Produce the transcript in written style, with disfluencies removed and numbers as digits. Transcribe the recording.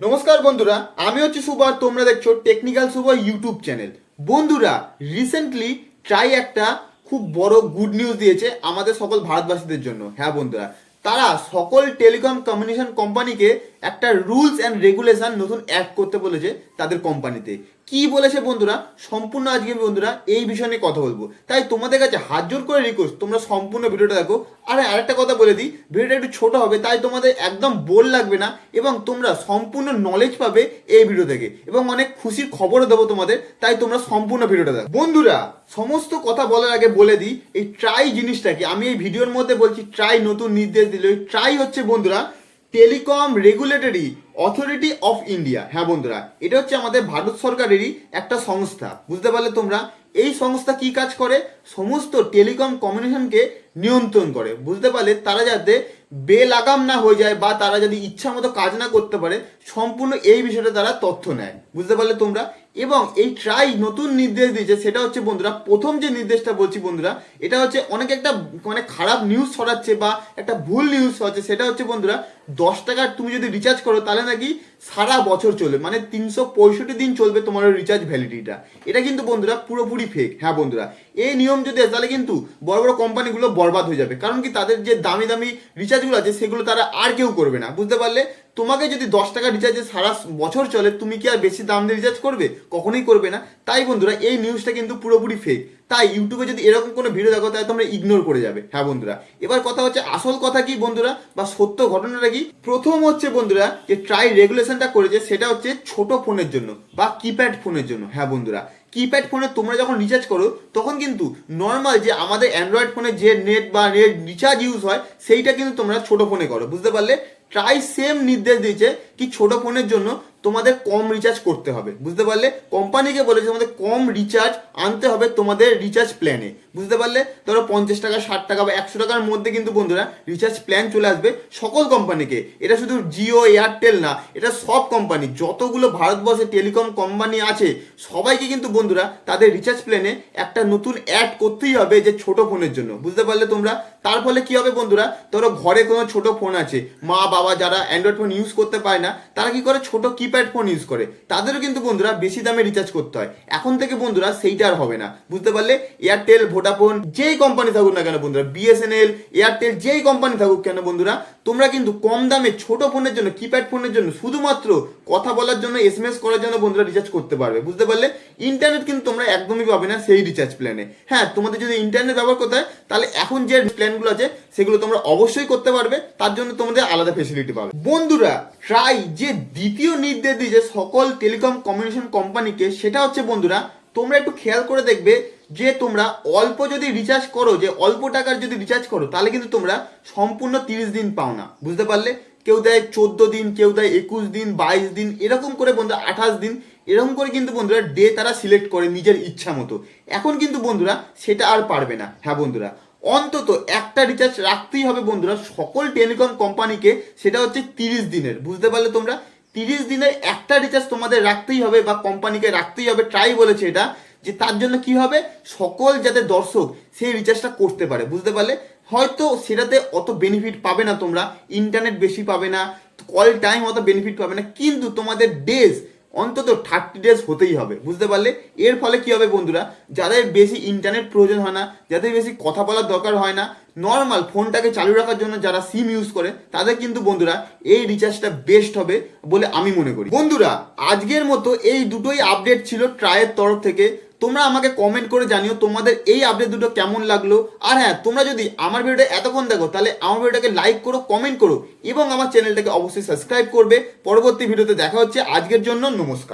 নমস্কার বন্ধুরা, আমি হচ্ছে শুভ আর তোমরা দেখছো টেকনিক্যাল শুভ ইউটিউব চ্যানেল। বন্ধুরা, রিসেন্টলি ট্রাই একটা খুব বড় গুড নিউজ দিয়েছে আমাদের সকল ভারতবাসীদের জন্য। হ্যাঁ বন্ধুরা, তারা সকল টেলিকম কমিউনিকেশন কোম্পানিকে একটা রুলস অ্যান্ড রেগুলেশন নতুন অ্যাড করতে বলেছে তাদের কোম্পানিতে। কি বলেছে বন্ধুরা, সম্পূর্ণ আজকে বন্ধুরা এই বিষয় নিয়ে কথা বলবো। তাই তোমাদের কাছে হাত জোর করে রিকোয়েস্ট, তোমরা সম্পূর্ণ ভিডিওটা দেখো। আর আরেকটা কথা বলে দিই, ভিডিওটা একটু ছোট হবে, তাই তোমাদের একদম বোর লাগবে না এবং তোমরা সম্পূর্ণ নলেজ পাবে এই ভিডিও থেকে এবং অনেক খুশির খবরও দেবো তোমাদের। তাই তোমরা সম্পূর্ণ ভিডিওটা দেখো। বন্ধুরা, সমস্ত কথা বলার আগে বলে দিই, এই ট্রাই জিনিসটাকে আমি এই ভিডিওর মধ্যে বলছি। ট্রাই নতুন নির্দেশ দিল। ট্রাই হচ্ছে বন্ধুরা telecom regulatory authority of India. হ্যাঁ বন্ধুরা, এটা হচ্ছে আমাদের ভারত সরকারেরই একটা সংস্থা। বুঝতে পারলে তোমরা? এই সংস্থা কি কাজ করে? সমস্ত টেলিকম কমিউনিকেশনকে নিয়ন্ত্রণ করে। বুঝতে পারলে? তারা যাতে বেলাগাম না হয়ে যায় বা তারা যদি ইচ্ছা মতো কাজ না করতে পারে, সম্পূর্ণ এই বিষয়টা তারা তথ্য নেয়। বুঝতে পারলে তোমরা? এবং এই ট্রাই নতুন নির্দেশ দিয়েছে, সেটা হচ্ছে বন্ধুরা, প্রথম যে নির্দেশটা বলছি বন্ধুরা, এটা হচ্ছে অনেক একটা মানে খারাপ নিউজ ছড়াচ্ছে বা একটা ভুল নিউজ ছড়াচ্ছে। সেটা হচ্ছে বন্ধুরা, 10 টাকার তুমি যদি রিচার্জ করো তাহলে নাকি সারা বছর চলবে, মানে 365 দিন চলবে তোমার রিচার্জ ভ্যালিডিটিটা। এটা কিন্তু বন্ধুরা পুরোপুরি ফেক। হ্যাঁ বন্ধুরা, এই নিয়ম যদি আসে তাহলে কিন্তু বড় বড় কোম্পানিগুলো বরবাদ হয়ে যাবে। কারণ কি, তাদের যে দামি দামি রিচার্জগুলো আছে সেগুলো তারা আর কেউ করবে না। বুঝতে পারলে? তোমাকে যদি 10 টাকা রিচার্জে সারা বছর চলে, তুমি কি আর বেশি দাম দিয়ে রিচার্জ করবে? কখনোই করবে না। তাই বন্ধুরা, এই নিউজটা কিন্তু পুরোপুরি ফেক। তাই ইউটিউবে যদি এরকম কোনো ভিডিও দেখো তাহলে তোমরা ইগনোর করে যাবে। হ্যাঁ বন্ধুরা, এবার কথা হচ্ছে আসল কথা কি বন্ধুরা, বা সত্য ঘটনাটা কি। প্রথম হচ্ছে বন্ধুরা, যে ট্রাই রেগুলেশনটা করেছে সেটা হচ্ছে ছোট ফোনের জন্য বা কিপ্যাড ফোনের জন্য। হ্যাঁ বন্ধুরা, কিপ্যাড ফোনে তোমরা যখন রিচার্জ করো তখন কিন্তু নর্মাল যে আমাদের অ্যান্ড্রয়েড ফোনে যে নেট বা নেট রিচার্জ ইউজ হয় সেইটা কিন্তু তোমরা ছোট ফোনে করো। বুঝতে পারলে? ট্রাই সেম নির্দেশ দিয়েছে কি ছোট ফোনের জন্য তোমাদের কম রিচার্জ করতে হবে। বুঝতে পারলে? কোম্পানিকে বলেছে তোমাদের কম রিচার্জ আনতে হবে তোমাদের রিচার্জ প্ল্যানে। বুঝতে পারলে? ধরো 50 টাকা, 60 টাকা বা 100 টাকার মধ্যে কিন্তু বন্ধুরা রিচার্জ প্ল্যান চলে আসবে সকল কোম্পানিকে। এটা শুধু জিও এয়ারটেল না, এটা সব কোম্পানি, যতগুলো ভারতবর্ষে টেলিকম কোম্পানি আছে সবাইকে কিন্তু বন্ধুরা তাদের রিচার্জ প্ল্যানে একটা নতুন অ্যাড করতেই হবে যে ছোট ফোনের জন্য। বুঝতে পারলে তোমরা? তার ফলে কি হবে বন্ধুরা, ধরো ঘরে কোনো ছোট ফোন আছে, মা বাবা যারা অ্যান্ড্রয়েড ফোন ইউজ করতে পারে না, তারা কি করে ছোট কিপ্যাড ফোন ইউজ করে। তাদেরও কিন্তু বন্ধুরা বেশি দামে রিচার্জ করতে হয়। এখন থেকে বন্ধুরা সেইটা আর হবে না। বুঝতে পারলে? এয়ারটেল, ভোডাফোন, যেই কোম্পানি থাকুক না কেন বন্ধুরা, বিএসএনএল, এয়ারটেল, যেই কোম্পানি থাকুক কেন বন্ধুরা, তোমরা কিন্তু কম দামে ছোট ফোনের জন্য, কিপ্যাড ফোনের জন্য, শুধুমাত্র কথা বলার জন্য, এসএমএস করার জন্য বন্ধুরা রিচার্জ করতে পারবে। বুঝতে পারলে? ইন্টারনেট কিন্তু তোমরা একদমই পাবে না সেই রিচার্জ প্ল্যানে। হ্যাঁ, তোমাদের যদি ইন্টারনেট ব্যবহার করতে হয় তাহলে এখন যে প্ল্যানগুলো আছে সেগুলো তোমরা অবশ্যই করতে পারবে, তার জন্য তোমাদের আলাদা ফেসিলিটি পাবে। বন্ধুরা, ট্রাই যে দ্বিতীয় নির্দেশ দিয়েছে সকল টেলিকম কমিউনিকেশন কোম্পানিকে, সেটা হচ্ছে বন্ধুরা, তোমরা একটু খেয়াল করে দেখবে যে তোমরা অল্প যদি রিচার্জ করো, যে অল্প টাকার যদি রিচার্জ করো, তাহলে কিন্তু তোমরা সম্পূর্ণ 30 দিন পাও না। বুঝতে পারলে? কেউ দেয় 14 দিন, কেউ দেয় 21 দিন, 22 দিন, এরকম করে বন্ধুরা 28 দিন, এরকম করে কিন্তু বন্ধুরা ডে তারা সিলেক্ট করে নিজের ইচ্ছা মতো। এখন কিন্তু বন্ধুরা সেটা আর পারবে না। হ্যাঁ বন্ধুরা, অন্তত একটা রিচার্জ রাখতেই হবে বন্ধুরা সকল টেলিকম কোম্পানিকে, সেটা হচ্ছে 30 দিনের। বুঝতে পারলে তোমরা? 30 দিনের একটা রিচার্জ তোমাদের রাখতেই হবে বা কোম্পানিকে রাখতেই হবে। ট্রাই বলেছে এটা, যে তার জন্য কি হবে, সকল যাতে দর্শক সেই রিচার্জটা করতে পারে। বুঝতে পারলে? হয়তো সেটাতে অত বেনিফিট পাবে না, তোমরা ইন্টারনেট বেশি পাবে না, কল টাইম অত বেনিফিট পাবে না, কিন্তু তোমাদের ডেজ অন্তত 30 ডেজ হতেই হবে। বুঝতে পারলে? এর ফলে কি হবে বন্ধুরা, যাদের বেশি ইন্টারনেট প্রয়োজন হয় না, যাদের বেশি কথা বলার দরকার হয় না, নর্মাল ফোনটাকে চালু রাখার জন্য যারা সিম ইউজ করে, তাদের কিন্তু বন্ধুরা এই রিচার্জটা বেস্ট হবে বলে আমি মনে করি। বন্ধুরা, আজকের মতো এই দুটোই আপডেট ছিল ট্রাইয়ের তরফ থেকে। তোমরা আমাকে কমেন্ট করে জানিও তোমাদের এই আপডেট দুটো কেমন লাগলো। আর হ্যাঁ, তোমরা যদি আমার ভিডিওটা এতক্ষণ দেখো তাহলে আমার ভিডিওটাকে লাইক করো, কমেন্ট করো এবং আমার চ্যানেলটাকে অবশ্যই সাবস্ক্রাইব করবে। পরবর্তী ভিডিওতে দেখা হচ্ছে। আজকের জন্য নমস্কার।